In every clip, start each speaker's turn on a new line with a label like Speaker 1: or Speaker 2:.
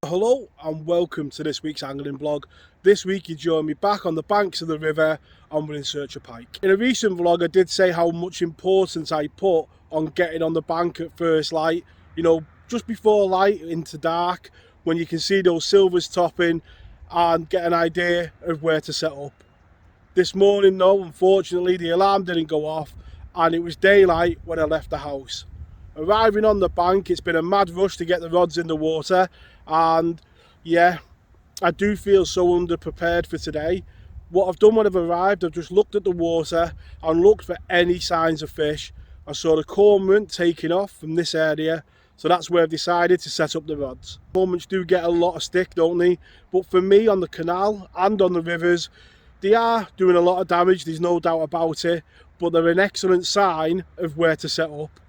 Speaker 1: Hello and welcome to this week's angling vlog. This week you join me back on the banks of the river and we're in search of pike. In a recent vlog I did say how much importance I put on getting on the bank at first light, just before light into dark, when you can see those silvers topping and get an idea of where to set up. This morning though, unfortunately the alarm didn't go off and it was daylight when I left the house. Arriving on the bank, it's been a mad rush to get the rods in the water, and yeah, I do feel so underprepared for today. What I've done when I've arrived, I've just looked at the water and looked for any signs of fish. I saw the cormorant taking off from this area, so that's where I've decided to set up the rods. Cormorants do get a lot of stick, don't they? But for me, on the canal and on the rivers, they are doing a lot of damage, there's no doubt about it, but they're an excellent sign of where to set up.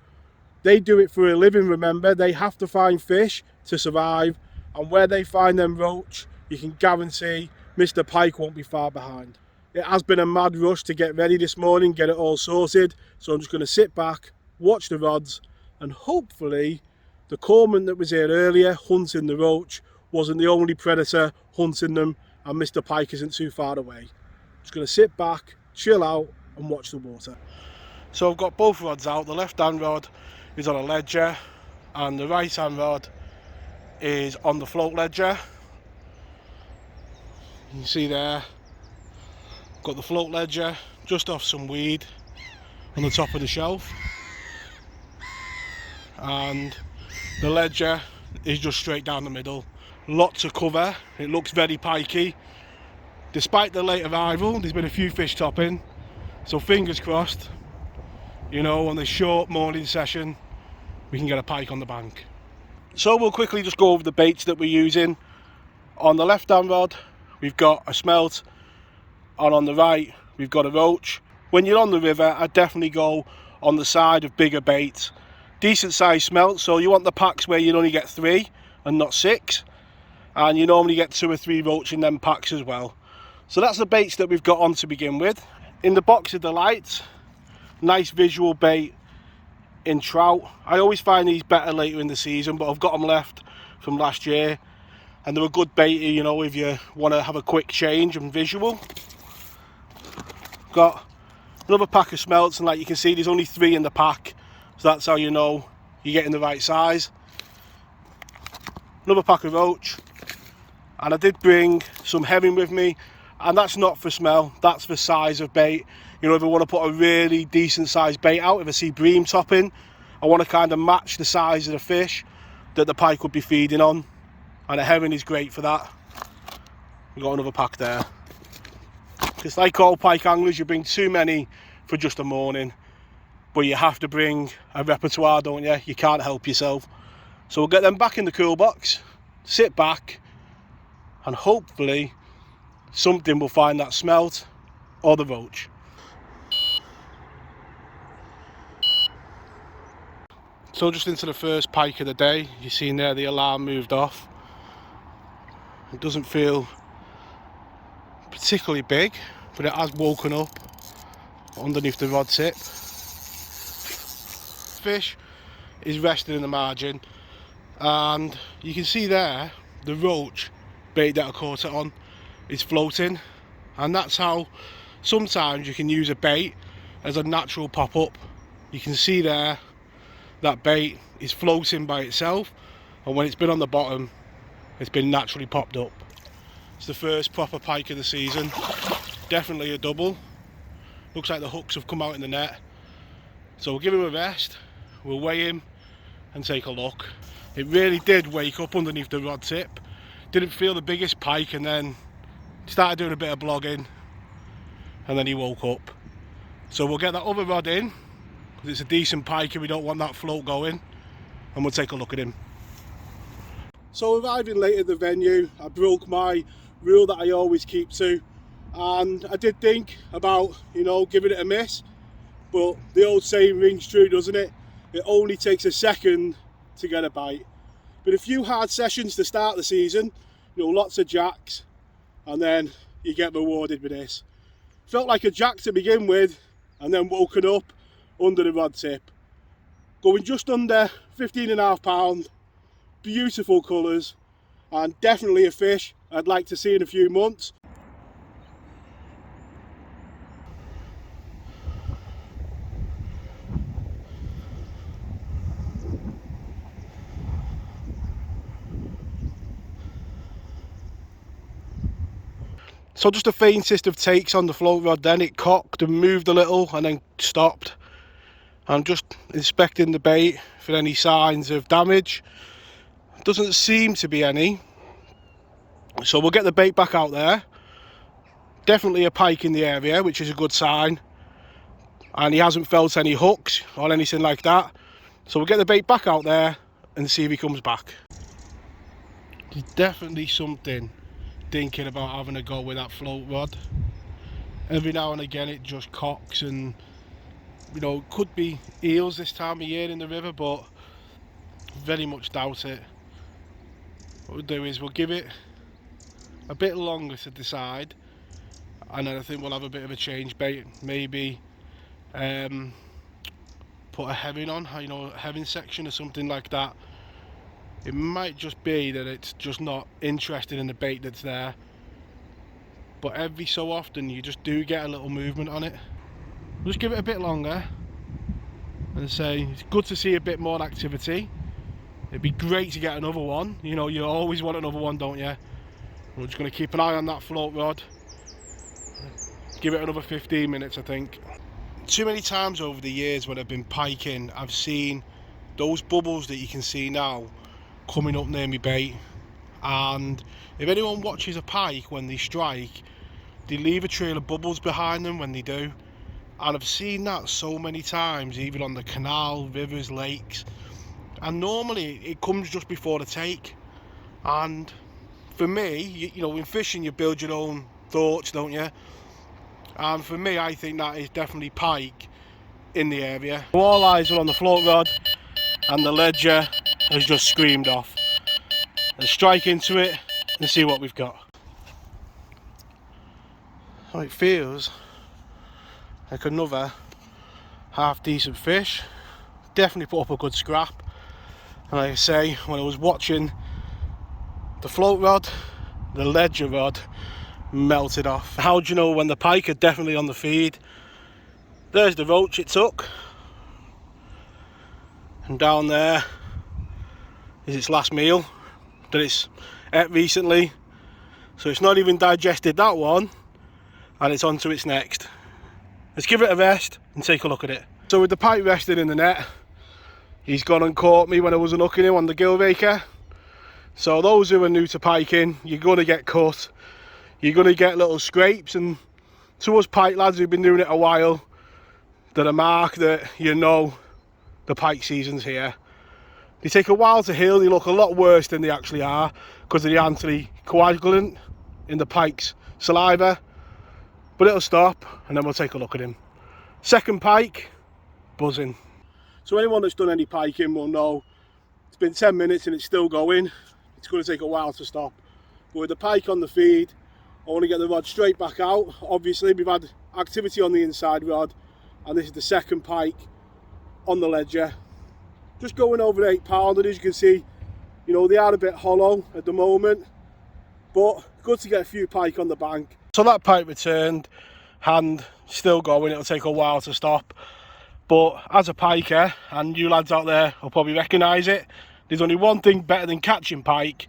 Speaker 1: They do it for a living, remember. They have to find fish to survive, and where they find them roach, you can guarantee Mr. Pike won't be far behind. It has been a mad rush to get ready this morning, get it all sorted, so I'm just going to sit back, watch the rods, and hopefully the cormorant that was here earlier hunting the roach wasn't the only predator hunting them, and Mr. Pike isn't too far away. Just going to sit back, chill out, and watch the water. So I've got both rods out. The left hand rod is on a ledger and the right hand rod is on the float ledger. You can see there, got the float ledger just off some weed on the top of the shelf, and the ledger is just straight down the middle. Lots of cover, it looks very pikey. Despite the late arrival, there's been a few fish topping, so fingers crossed, on this short morning session we can get a pike on the bank. So we'll quickly just go over the baits that we're using. On the left hand rod we've got a smelt, and on the right we've got a roach. When you're on the river, I definitely go on the side of bigger baits. Decent sized smelt, so you want the packs where you only get 3 and not 6, and you normally get 2 or 3 roach in them packs as well. So that's the baits that we've got on to begin with. In the box of delights, nice visual bait in trout. I always find these better later in the season, but I've got them left from last year and they're a good bait, if you want to have a quick change and visual. Got another pack of smelts, and like you can see there's only 3 in the pack, so that's how you know you're getting the right size. Another pack of roach, and I did bring some herring with me, and that's not for smell, that's for size of bait. If I want to put a really decent sized bait out, if I see bream topping, I want to kind of match the size of the fish that the pike would be feeding on, and a herring is great for that. We've got another pack there. Because like all pike anglers, you bring too many for just a morning, but you have to bring a repertoire, don't you? You can't help yourself. So we'll get them back in the cool box, sit back, and hopefully something will find that smelt or the roach. So just into the first pike of the day, you've seen there the alarm moved off. It doesn't feel particularly big, but it has woken up underneath the rod tip. Fish is resting in the margin, and you can see there the roach bait that I caught it on is floating, and that's how sometimes you can use a bait as a natural pop-up. You can see there that bait is floating by itself, and when it's been on the bottom it's been naturally popped up. It's the first proper pike of the season, definitely a double. Looks like the hooks have come out in the net, so we'll give him a rest, we'll weigh him and take a look. It really did wake up underneath the rod tip, didn't feel the biggest pike, and then started doing a bit of blogging and then he woke up. So we'll get that other rod in, because it's a decent pike and we don't want that float going, and we'll take a look at him. So arriving late at the venue, I broke my rule that I always keep to, and I did think about giving it a miss, but the old saying rings true, doesn't it? It only takes a second to get a bite. But a few hard sessions to start the season, lots of jacks, and then you get rewarded with this. Felt like a jack to begin with, and then woken up under the rod tip. Going just under 15.5 pounds, beautiful colours, and definitely a fish I'd like to see in a few months. So just a faintest of takes on the float rod, then it cocked and moved a little and then stopped. I'm just inspecting the bait for any signs of damage. Doesn't seem to be any. So we'll get the bait back out there. Definitely a pike in the area, which is a good sign. And he hasn't felt any hooks or anything like that. So we'll get the bait back out there and see if he comes back. There's definitely something thinking about having a go with that float rod. Every now and again it just cocks, and you know, it could be eels this time of year in the river, but very much doubt it. What we'll do is we'll give it a bit longer to decide, and then I think we'll have a bit of a change bait. Maybe put a herring on, you know, a herring section or something like that. It might just be that it's just not interested in the bait that's there, but every so often you just do get a little movement on it. Just give it a bit longer and say it's good to see a bit more activity. It'd be great to get another one, you know, you always want another one, don't you? We're just going to keep an eye on that float rod. Give it another 15 minutes, I think. Too many times over the years when I've been piking, I've seen those bubbles that you can see now coming up near me bait, and if anyone watches a pike when they strike, they leave a trail of bubbles behind them when they do, and I've seen that so many times, even on the canal, rivers, lakes, and normally it comes just before the take. And for me, you know, in fishing you build your own thoughts, don't you? And for me, I think that is definitely pike in the area. All eyes are on the float rod, and the ledger has just screamed off. Let's strike into it and see what we've got. Oh, it feels like another half decent fish. Definitely put up a good scrap. And like I say, when I was watching the float rod, the ledger rod melted off. How do you know when the pike are definitely on the feed? There's the roach it took, and down there is its last meal that it's ate recently. So it's not even digested that one, and it's on to its next. Let's give it a rest and take a look at it. So with the pike resting in the net, he's gone and caught me when I wasn't hooking him on the gill raker. So those who are new to piking, you're going to get cut, you're going to get little scrapes, and to us pike lads who've been doing it a while, they're a mark that you know the pike season's here. They take a while to heal, they look a lot worse than they actually are because of the anticoagulant in the pike's saliva, but it'll stop and then we'll take a look at him. Second pike, buzzing. So anyone that's done any piking will know it's been 10 minutes and it's still going. It's going to take a while to stop. But with the pike on the feed, I want to get the rod straight back out. Obviously we've had activity on the inside rod, and this is the second pike on the ledger. Just going over 8 pound, and as you can see, you know, they are a bit hollow at the moment, but good to get a few pike on the bank. So that pike returned, hand still going, it'll take a while to stop. But as a piker, and you lads out there will probably recognise it, there's only one thing better than catching pike,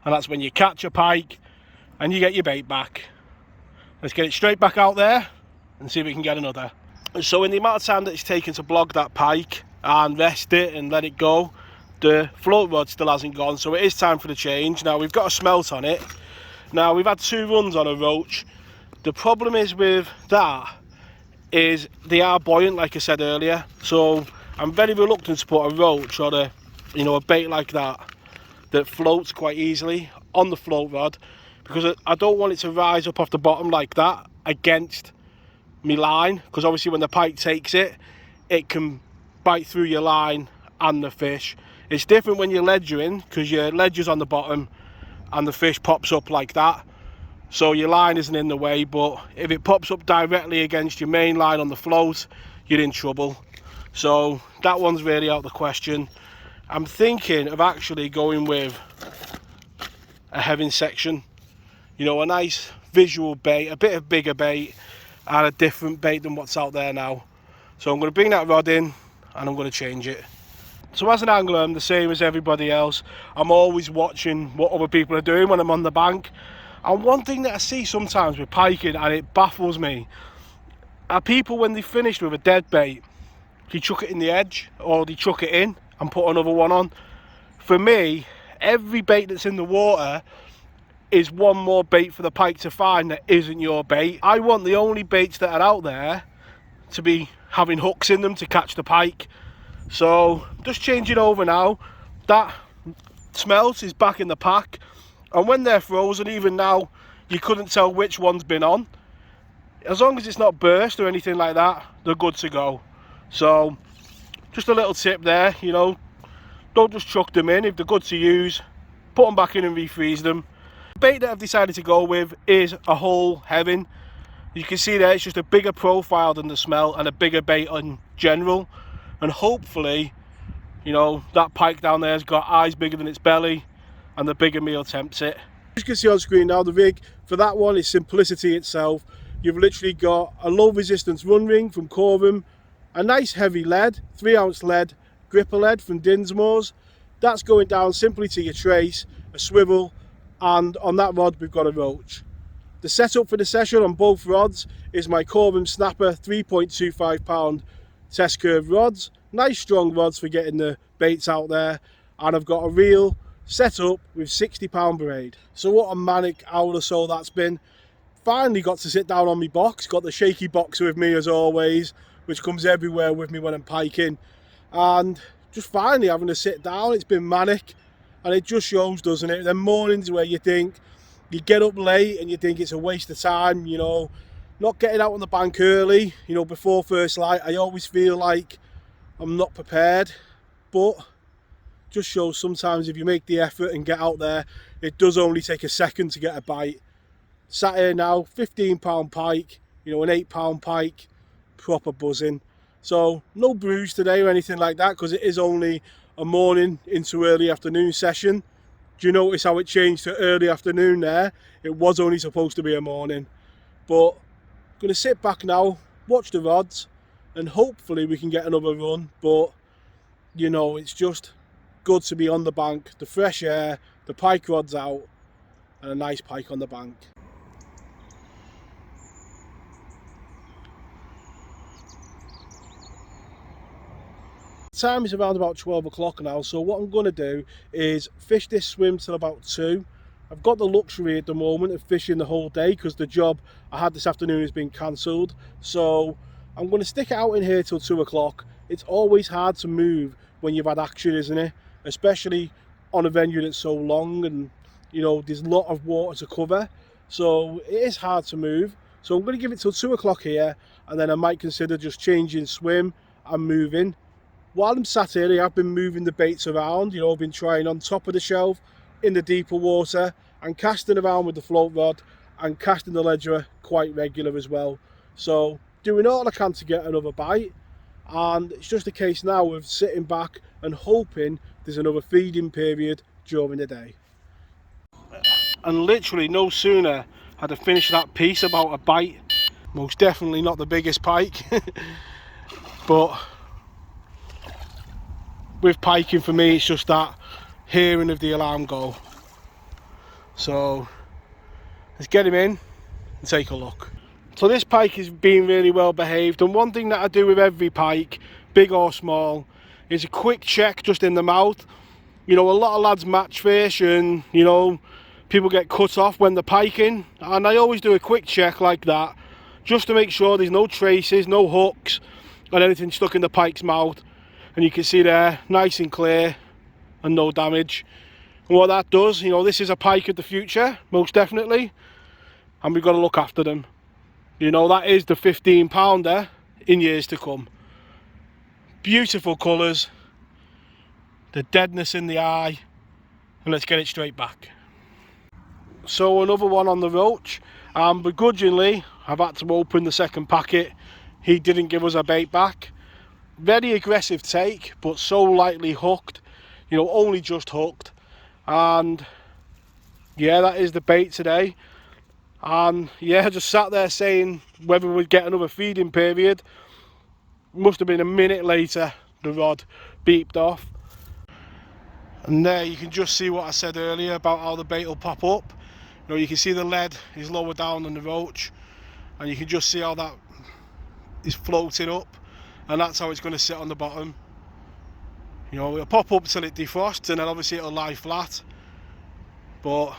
Speaker 1: and that's when you catch a pike and you get your bait back. Let's get it straight back out there and see if we can get another. So in the amount of time that it's taken to blog that pike and rest it and let it go, the float rod still hasn't gone, so it is time for the change. Now we've got a smelt on it. Now we've had 2 runs on a roach. The problem is with that is they are buoyant, like I said earlier, so I'm very reluctant to put a roach or a, you know, a bait like that floats quite easily on the float rod, because I don't want it to rise up off the bottom like that against me line, because obviously when the pike takes it, it can bite through your line and the fish. It's different when you're ledgering, because your ledger's on the bottom and the fish pops up like that, so your line isn't in the way. But if it pops up directly against your main line on the float, you're in trouble. So that one's really out of the question. I'm thinking of actually going with a heaving section. You know, a nice visual bait, a bit of bigger bait, and a different bait than what's out there now. So I'm going to bring that rod in and I'm going to change it. So as an angler, I'm the same as everybody else. I'm always watching what other people are doing when I'm on the bank. And one thing that I see sometimes with piking, and it baffles me, are people when they finished with a dead bait, they chuck it in the edge or they chuck it in and put another one on. For me, every bait that's in the water is one more bait for the pike to find that isn't your bait. I want the only baits that are out there to be having hooks in them to catch the pike. So just changing over now. That smelt is back in the pack, and when they're frozen, even now you couldn't tell which one's been on. As long as it's not burst or anything like that, they're good to go. So just a little tip there, you know, don't just chuck them in. If they're good to use, put them back in and refreeze them. The bait that I've decided to go with is a whole heaven. You can see there it's just a bigger profile than the smelt and a bigger bait in general, and hopefully, you know, that pike down there has got eyes bigger than its belly and the bigger meal tempts it. As you can see on screen now, the rig for that one is simplicity itself. You've literally got a low resistance run ring from Corbin, a nice heavy lead, 3-ounce lead, gripper lead from Dinsmore's. That's going down simply to your trace, a swivel, and on that rod we've got a roach. The setup for the session on both rods is my Corbin Snapper 3.25 pound test curve rods. Nice strong rods for getting the baits out there, and I've got a reel set up with 60 pound braid. So what a manic hour or so that's been. Finally got to sit down on my box, got the shaky box with me as always, which comes everywhere with me when I'm piking, and just finally having to sit down. It's been manic, and it just shows, doesn't it? Them mornings where you think you get up late and you think it's a waste of time, you know, not getting out on the bank early, you know, before first light. I always feel like I'm not prepared, but just shows sometimes if you make the effort and get out there, it does only take a second to get a bite. Sat here now, 15 pound pike, you know, an 8 pound pike, proper buzzing. So no bruise today or anything like that, because it is only a morning into early afternoon session. Do you notice how it changed to early afternoon there? It was only supposed to be a morning. But I'm going to sit back now, watch the rods, and hopefully we can get another run. But you know, it's just good to be on the bank, the fresh air, the pike rods out, and a nice pike on the bank. Time is around about 12 o'clock now, so what I'm going to do is fish this swim till about 2. I've got the luxury at the moment of fishing the whole day because the job I had this afternoon has been cancelled. So I'm going to stick it out in here till 2 o'clock. It's always hard to move when you've had action, isn't it? Especially on a venue that's so long and, you know, there's a lot of water to cover. So it is hard to move. So I'm going to give it till 2 o'clock here, and then I might consider just changing swim and moving. While I'm sat here, I've been moving the baits around. You know, I've been trying on top of the shelf, in the deeper water, and casting around with the float rod and casting the ledger quite regular as well. So doing all I can to get another bite, and it's just a case now of sitting back and hoping there's another feeding period during the day. And literally no sooner had I finished that piece about a bite, most definitely not the biggest pike, but with piking for me it's just that hearing of the alarm go. So let's get him in and take a look. So this pike is being really well behaved, and one thing that I do with every pike, big or small, is a quick check just in the mouth. You know, a lot of lads match fish and, you know, people get cut off when they're piking, and I always do a quick check like that just to make sure there's no traces, no hooks and anything stuck in the pike's mouth. And you can see there, nice and clear and no damage. And what that does, you know, this is a pike of the future, most definitely, and we've got to look after them. You know, that is the 15 pounder in years to come. Beautiful colours, the deadness in the eye, and let's get it straight back. So another one on the roach, and begrudgingly I've had to open the second packet. He didn't give us a bait back. Very aggressive take, but so lightly hooked, you know, only just hooked. And Yeah, that is the bait today. And yeah, I just sat there saying whether we'd get another feeding period. Must have been a minute later the rod beeped off. And there you can just see what I said earlier about how the bait will pop up. You know, you can see the lead is lower down than the roach, and you can just see how that is floating up, and that's how it's going to sit on the bottom. You know, it'll pop up till it defrosts, and then obviously it'll lie flat. But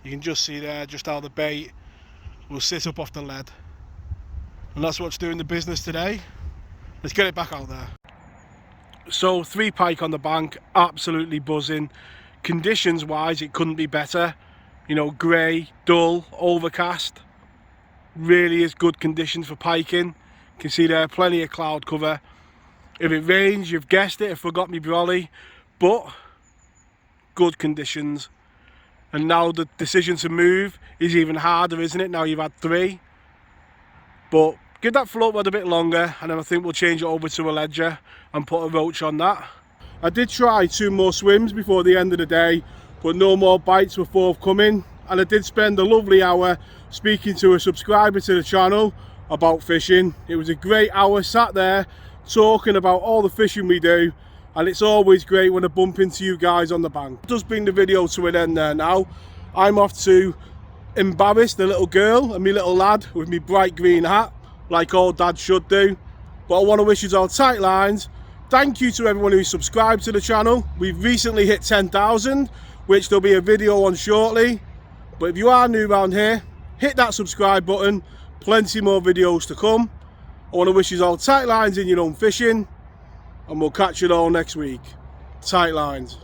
Speaker 1: you can just see there just how the bait will sit up off the lead, and that's what's doing the business today. Let's get it back out there. So 3 pike on the bank, absolutely buzzing. Conditions wise, it couldn't be better. You know, grey, dull, overcast. Really is good conditions for piking. You can see there plenty of cloud cover. If it rains, you've guessed it, I forgot me brolly, but good conditions. And now the decision to move is even harder, isn't it? Now you've had 3. But give that float rod a bit longer, and then I think we'll change it over to a ledger and put a roach on that. I did try 2 more swims before the end of the day, but no more bites were forthcoming. And I did spend a lovely hour speaking to a subscriber to the channel about fishing. It was a great hour sat there talking about all the fishing we do, and it's always great when I bump into you guys on the bank. It does bring the video to an end there now. I'm off to embarrass the little girl and my little lad with my bright green hat, like all dads should do. But I want to wish you all tight lines. Thank you to everyone who's subscribed to the channel. We've recently hit 10,000, which there'll be a video on shortly. But if you are new around here, hit that subscribe button. Plenty more videos to come. I want to wish you all tight lines in your own fishing, and we'll catch you all next week. Tight lines.